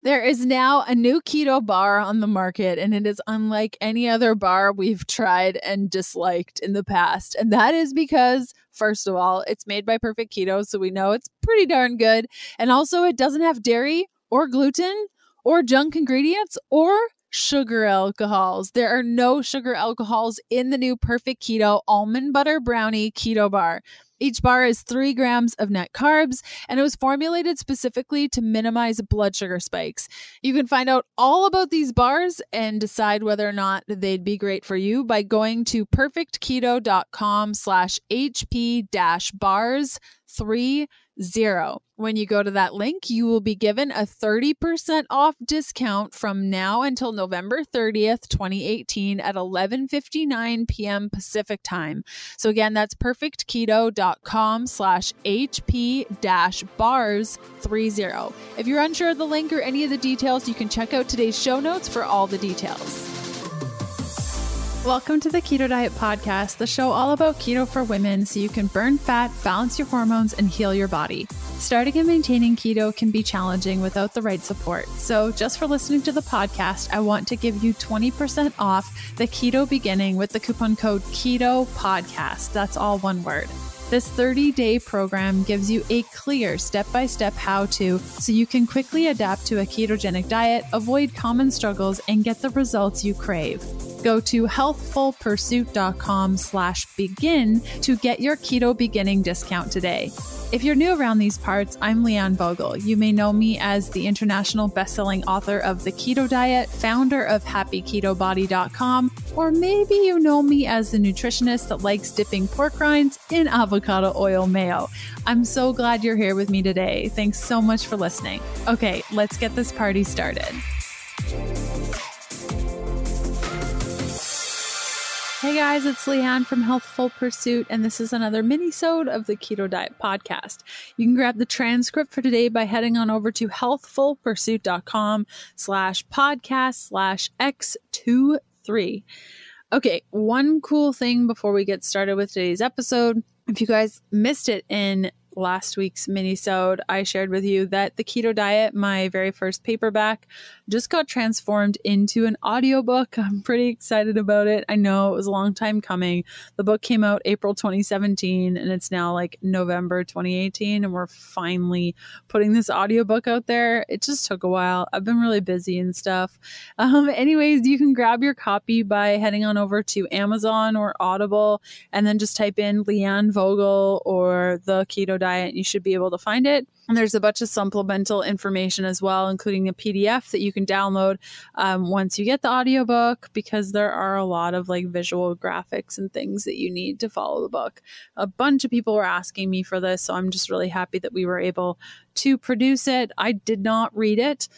There is now a new keto bar on the market, and it is unlike any other bar we've tried and disliked in the past. And that is because, first of all, it's made by Perfect Keto, so we know it's pretty darn good. And also, it doesn't have dairy or gluten or junk ingredients or sugar alcohols. There are no sugar alcohols in the new Perfect Keto Almond Butter Brownie Keto Bar. Each bar is 3 grams of net carbs, and it was formulated specifically to minimize blood sugar spikes. You can find out all about these bars and decide whether or not they'd be great for you by going to perfectketo.com/HP-bars30. When you go to that link, you will be given a 30% off discount from now until November 30th, 2018 at 11:59 p.m. Pacific time. So again, that's perfectketo.com/HP-bars30. If you're unsure of the link or any of the details, you can check out today's show notes for all the details. Welcome to the Keto Diet Podcast, the show all about keto for women so you can burn fat, balance your hormones, and heal your body. Starting and maintaining keto can be challenging without the right support. So just for listening to the podcast, I want to give you 20% off the keto beginning with the coupon code Keto Podcast. That's all one word. This 30-day program gives you a clear step-by-step how-to so you can quickly adapt to a ketogenic diet, avoid common struggles, and get the results you crave. Go to healthfulpursuit.com/begin to get your keto beginning discount today. If you're new around these parts, I'm Leanne Vogel. You may know me as the international best-selling author of The Keto Diet, founder of happyketobody.com, or maybe you know me as the nutritionist that likes dipping pork rinds in avocado oil mayo. I'm so glad you're here with me today. Thanks so much for listening. Okay, let's get this party started. Hey guys, it's Leanne from Healthful Pursuit, and this is another mini-sode of the Keto Diet Podcast. You can grab the transcript for today by heading on over to healthfulpursuit.com/podcast/X23. Okay, one cool thing before we get started with today's episode. If you guys missed it in last week's mini-sode, I shared with you that The Keto Diet, my very first paperback, just got transformed into an audiobook. I'm pretty excited about it. I know it was a long time coming. The book came out April 2017 and it's now like November 2018 and we're finally putting this audiobook out there. It just took a while. I've been really busy and stuff. Anyways, you can grab your copy by heading on over to Amazon or Audible and then just type in Leanne Vogel or The Keto Diet. You should be able to find it. And there's a bunch of supplemental information as well, including a PDF that you can download once you get the audiobook, because there are a lot of like visual graphics and things that you need to follow the book. A bunch of people were asking me for this, so I'm just really happy that we were able to produce it. I did not read it.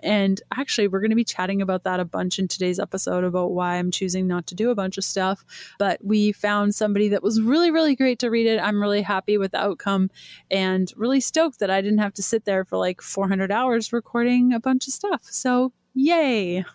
And actually, we're going to be chatting about that a bunch in today's episode about why I'm choosing not to do a bunch of stuff. But we found somebody that was really, really great to read it. I'm really happy with the outcome and really stoked that I didn't have to sit there for like 400 hours recording a bunch of stuff. So yay.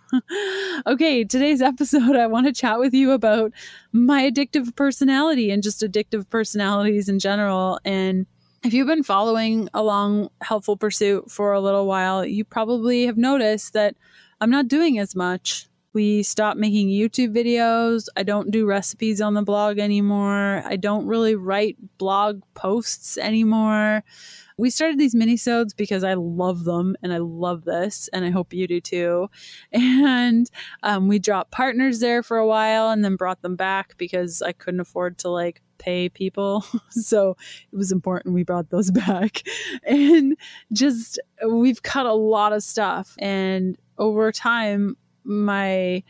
Okay, today's episode, I want to chat with you about my addictive personality and just addictive personalities in general. And if you've been following along Healthful Pursuit for a little while, you probably have noticed that I'm not doing as much. We stopped making YouTube videos. I don't do recipes on the blog anymore. I don't really write blog posts anymore. We started these mini-sodes because I love them and I love this and I hope you do too. And we dropped partners there for a while and then brought them back because I couldn't afford to like pay people. So it was important we brought those back. And just we've cut a lot of stuff. And over time, the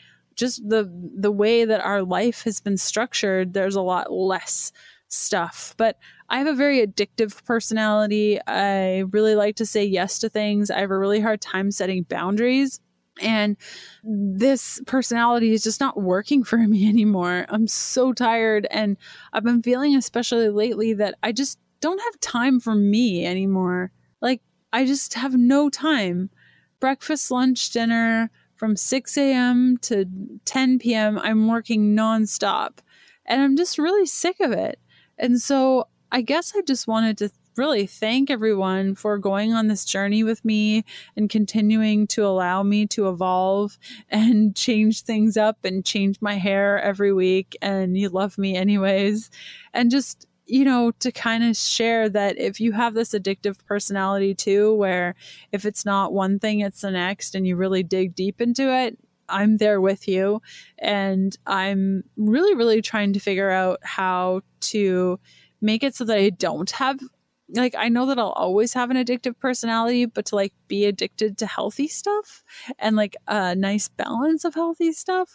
way that our life has been structured, there's a lot less stuff. But I have a very addictive personality. I really like to say yes to things. I have a really hard time setting boundaries. And this personality is just not working for me anymore. I'm so tired. And I've been feeling, especially lately, that I just don't have time for me anymore. Like, I just have no time. Breakfast, lunch, dinner, from 6 a.m. to 10 p.m., I'm working nonstop. And I'm just really sick of it. And so I guess I just wanted to really thank everyone for going on this journey with me and continuing to allow me to evolve and change things up and change my hair every week. And you love me anyways. And just, to kind of share that if you have this addictive personality too, where if it's not one thing, it's the next, and you really dig deep into it, I'm there with you. And I'm really, really trying to figure out how to make it so that I don't have, I know that I'll always have an addictive personality, but to be addicted to healthy stuff and a nice balance of healthy stuff.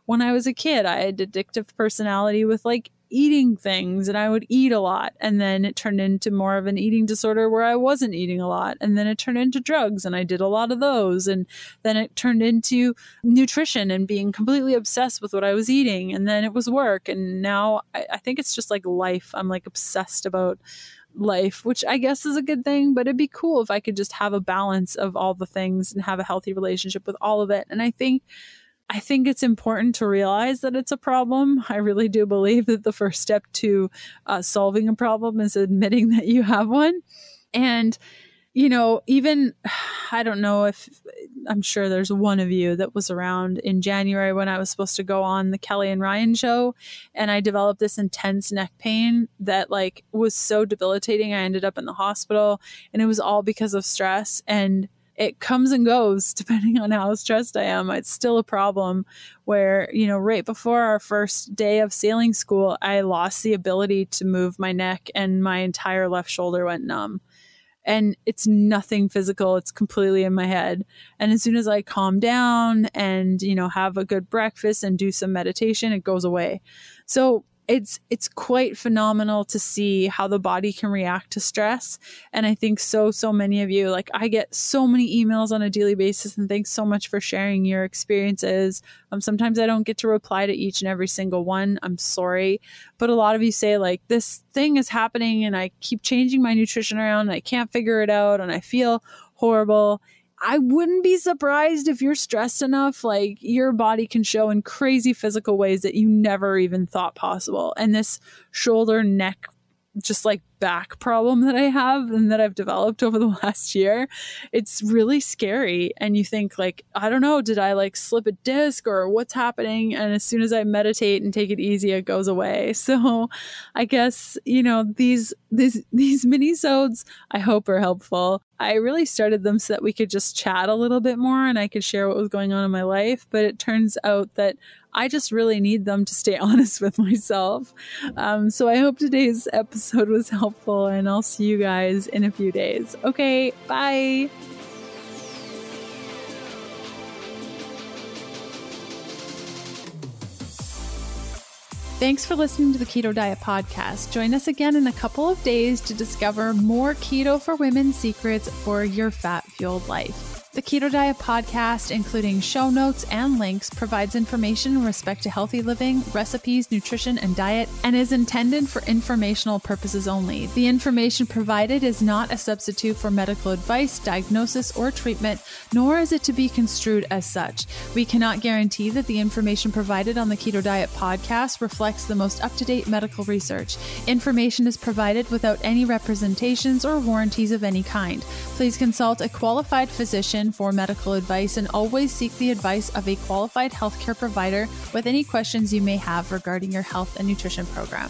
When I was a kid, I had addictive personality with eating things, and I would eat a lot, and then it turned into more of an eating disorder where I wasn't eating a lot, and then it turned into drugs, and I did a lot of those, and then it turned into nutrition and being completely obsessed with what I was eating, and then it was work, and now I think it's just life. I'm obsessed about life, which I guess is a good thing, but it'd be cool if I could just have a balance of all the things and have a healthy relationship with all of it. And I think it's important to realize that it's a problem. I really do believe that the first step to solving a problem is admitting that you have one. And, even, I don't know if, I'm sure there's one of you that was around in January when I was supposed to go on the Kelly and Ryan show, and I developed this intense neck pain that was so debilitating. I ended up in the hospital, and it was all because of stress. And it comes and goes depending on how stressed I am. It's still a problem where, right before our first day of sailing school, I lost the ability to move my neck and my entire left shoulder went numb. And it's nothing physical. It's completely in my head. And as soon as I calm down and, have a good breakfast and do some meditation, it goes away. So it's quite phenomenal to see how the body can react to stress. And I think so many of you, I get so many emails on a daily basis, and thanks so much for sharing your experiences. Sometimes I don't get to reply to each and every single one. I'm sorry. But a lot of you say this thing is happening and I keep changing my nutrition around and I can't figure it out and I feel horrible. I wouldn't be surprised if you're stressed enough, your body can show in crazy physical ways that you never even thought possible. And this shoulder, neck, just back problem that I have and that I've developed over the last year, it's really scary. And you think I don't know, did I slip a disc or what's happening? And as soon as I meditate and take it easy, it goes away. So I guess, these mini-sodes I hope are helpful. I really started them so that we could just chat a little bit more and I could share what was going on in my life. But it turns out that I just really need them to stay honest with myself. So I hope today's episode was helpful, and I'll see you guys in a few days. Okay, bye. Thanks for listening to the Keto Diet Podcast. Join us again in a couple of days to discover more keto for women secrets for your fat-fueled life. The Keto Diet Podcast, including show notes and links, provides information in respect to healthy living, recipes, nutrition, and diet, and is intended for informational purposes only. The information provided is not a substitute for medical advice, diagnosis, or treatment, nor is it to be construed as such. We cannot guarantee that the information provided on the Keto Diet Podcast reflects the most up-to-date medical research. Information is provided without any representations or warranties of any kind. Please consult a qualified physician for medical advice and always seek the advice of a qualified healthcare provider with any questions you may have regarding your health and nutrition program.